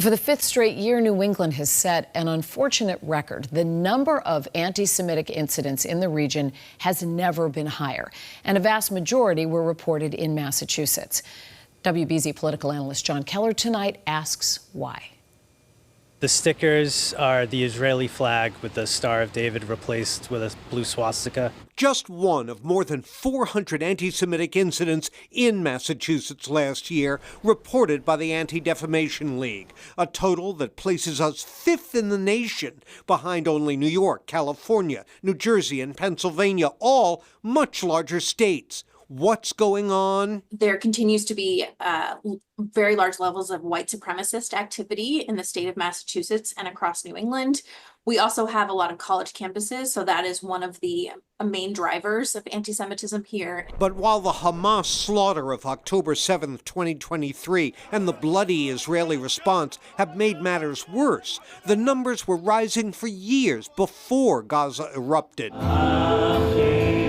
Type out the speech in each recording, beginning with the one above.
For the fifth straight year, New England has set an unfortunate record. The number of anti-Semitic incidents in the region has never been higher, and a vast majority were reported in Massachusetts. WBZ political analyst John Keller tonight asks why. The stickers are the Israeli flag with the Star of David replaced with a blue swastika. Just one of more than 400 anti-Semitic incidents in Massachusetts last year, reported by the Anti-Defamation League, a total that places us fifth in the nation, behind only New York, California, New Jersey, and Pennsylvania, all much larger states. What's going on? There continues to be very large levels of white supremacist activity in the state of Massachusetts and across New England. We also have a lot of college campuses, so that is one of the main drivers of anti-Semitism here. But while the Hamas slaughter of October 7th, 2023, and the bloody Israeli response have made matters worse, the numbers were rising for years before Gaza erupted.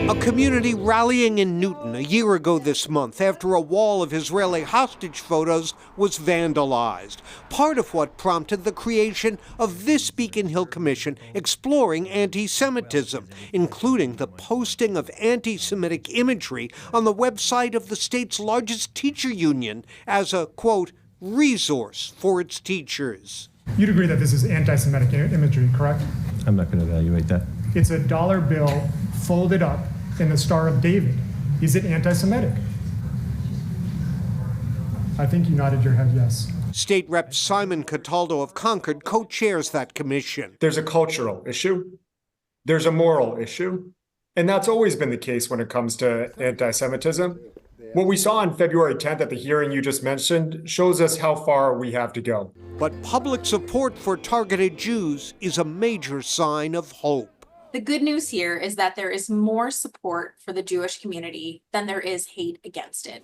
A community rallying in Newton a year ago this month after a wall of Israeli hostage photos was vandalized. Part of what prompted the creation of this Beacon Hill Commission exploring anti-Semitism, including the posting of anti-Semitic imagery on the website of the state's largest teacher union as a, quote, resource for its teachers. You'd agree that this is anti-Semitic imagery, correct? I'm not going to evaluate that. It's a dollar bill folded up in the Star of David. Is it anti-Semitic? I think you nodded your head yes. State Rep Simon Cataldo of Concord co-chairs that commission. There's a cultural issue. There's a moral issue. And that's always been the case when it comes to anti-Semitism. What we saw on February 10th at the hearing you just mentioned shows us how far we have to go. But public support for targeted Jews is a major sign of hope. The good news here is that there is more support for the Jewish community than there is hate against it.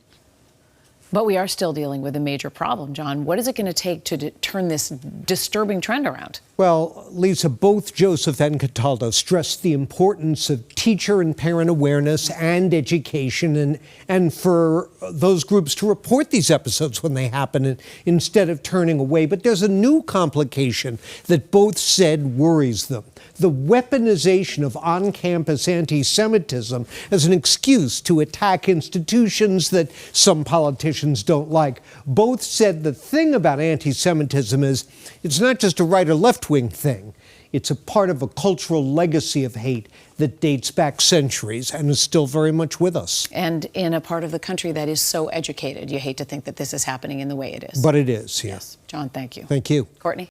But we are still dealing with a major problem, John. What is it going to take to turn this disturbing trend around? Well, Lisa, both Joseph and Cataldo stressed the importance of teacher and parent awareness and education and for those groups to report these episodes when they happen instead of turning away. But there's a new complication that both said worries them: the weaponization of on-campus anti-Semitism as an excuse to attack institutions that some politicians don't like. Both said the thing about anti-Semitism is it's not just a right or left-wing thing. It's a part of a cultural legacy of hate that dates back centuries and is still very much with us. And in a part of the country that is so educated. You hate to think that this is happening in the way it is. But it is, yeah. Yes. John, thank you. Thank you. Courtney?